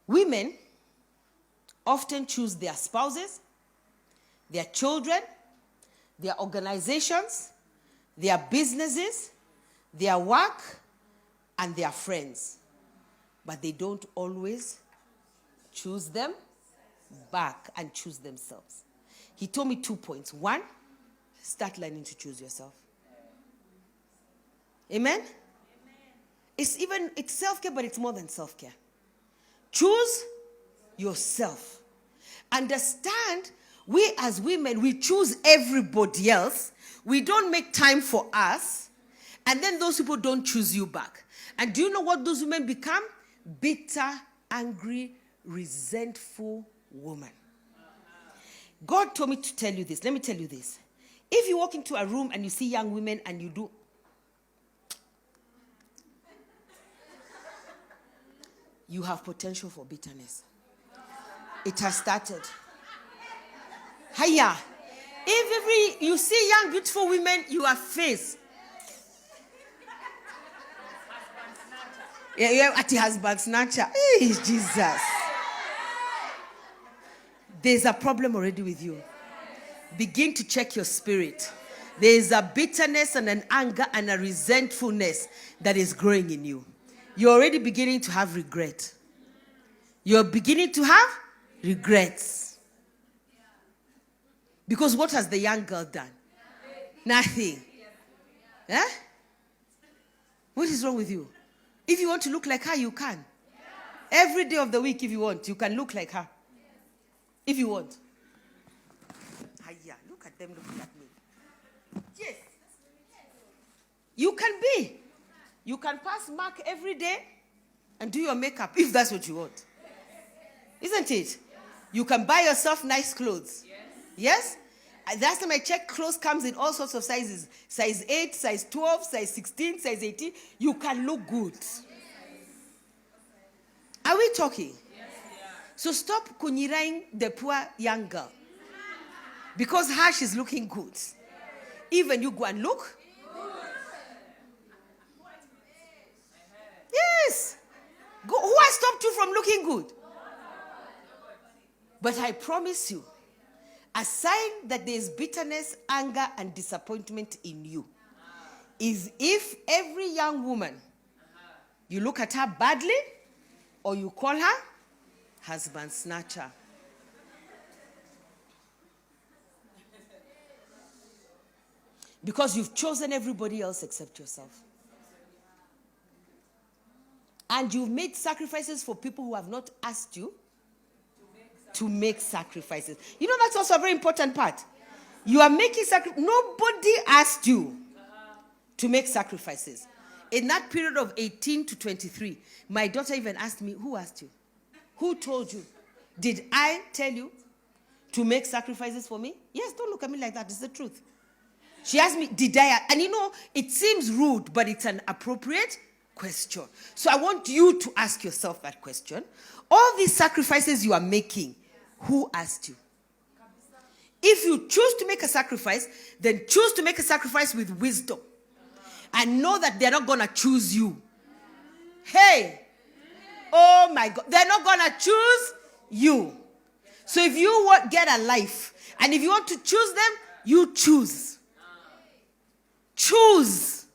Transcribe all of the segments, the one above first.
Women often choose their spouses, their children, their organizations, their businesses, their work, and their friends. But they don't always choose them back and choose themselves. He told me 2 points. One, start learning to choose yourself. Amen? It's self-care, but it's more than self-care. Choose yourself. Understand, we as women, we choose everybody else. We don't make time for us. And then those people don't choose you back. And do you know what those women become? Bitter, angry, resentful women. God told me to tell you this. Let me tell you this. If you walk into a room and you see young women and you do, you have potential for bitterness. It has started. Hiya. If you see young, beautiful women, you are face. Yeah, at the husband snatcher. Hey, Jesus. There's a problem already with you. Begin to check your spirit. There is a bitterness and an anger and a resentfulness that is growing in you. You're already beginning to have regret. You're beginning to have regrets. Because what has the young girl done? Nothing. Eh? What is wrong with you? If you want to look like her, you can. Every day of the week, if you want, you can look like her. If you want. Hiya, look at them looking at me. Yes. You can be. You can pass mark every day and do your makeup if that's what you want. Isn't it? You can buy yourself nice clothes. Yes? Last time I checked, clothes comes in all sorts of sizes. Size 8, size 12, size 16, size 18. You can look good. Are we talking? So stop kunyiraing the poor young girl. Because her, she's looking good. Even you go and look. Yes. Go, who has stopped you from looking good? But I promise you, a sign that there is bitterness, anger, and disappointment in you is if every young woman, you look at her badly, or you call her husband snatcher. Because you've chosen everybody else except yourself. And you've made sacrifices for people who have not asked you to make sacrifices. You know, that's also a very important part. You are making sacrifices. Nobody asked you to make sacrifices. In that period of 18 to 23, my daughter even asked me, who asked you? Who told you? Did I tell you to make sacrifices for me? Yes, don't look at me like that. It's the truth. She asked me, did I? And you know, it seems rude, but it's an appropriate question. So I want you to ask yourself that question. All these sacrifices you are making, who asked you? If you choose to make a sacrifice, then choose to make a sacrifice with wisdom. And know that they're not going to choose you. Hey! Oh my God. They're not going to choose you. So if you want get a life, and if you want to choose them, you choose. Choose.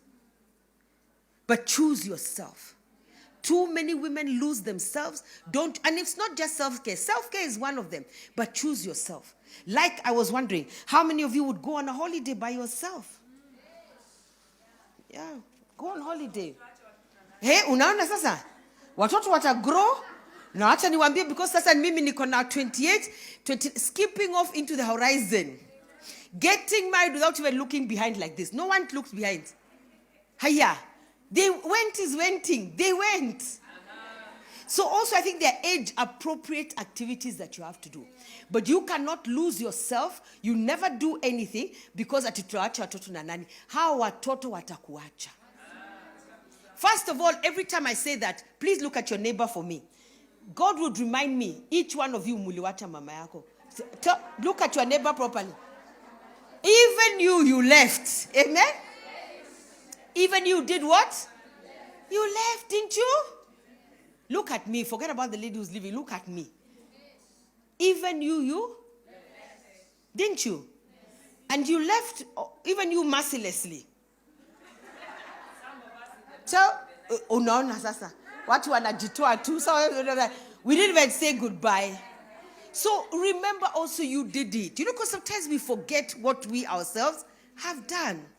But choose yourself. Too many women lose themselves. And it's not just self-care. Self-care is one of them. But choose yourself. Like I was wondering, how many of you would go on a holiday by yourself? Yeah, go on holiday. Hey, unaona sasa? Watoto watagrow. Na acha niwaambie because sasa mimi niko na 28, skipping off into the horizon. Getting married without even looking behind like this. No one looks behind. Hiya. They went. So also I think there are age-appropriate activities that you have to do. But you cannot lose yourself. You never do anything because atituacha watoto na nani. How watoto watakuacha. First of all, every time I say that, please look at your neighbor for me. God would remind me, each one of you muliwacha mama yako. Look at your neighbor properly. Even you left. Amen? Even you did what? You left, didn't you? Look at me. Forget about the lady who's leaving. Look at me. Even you? Didn't you? And you left, even you mercilessly. So, oh no, sasa. What you wanajitoa too? So we didn't even say goodbye. So remember also you did it. You know, because sometimes we forget what we ourselves have done.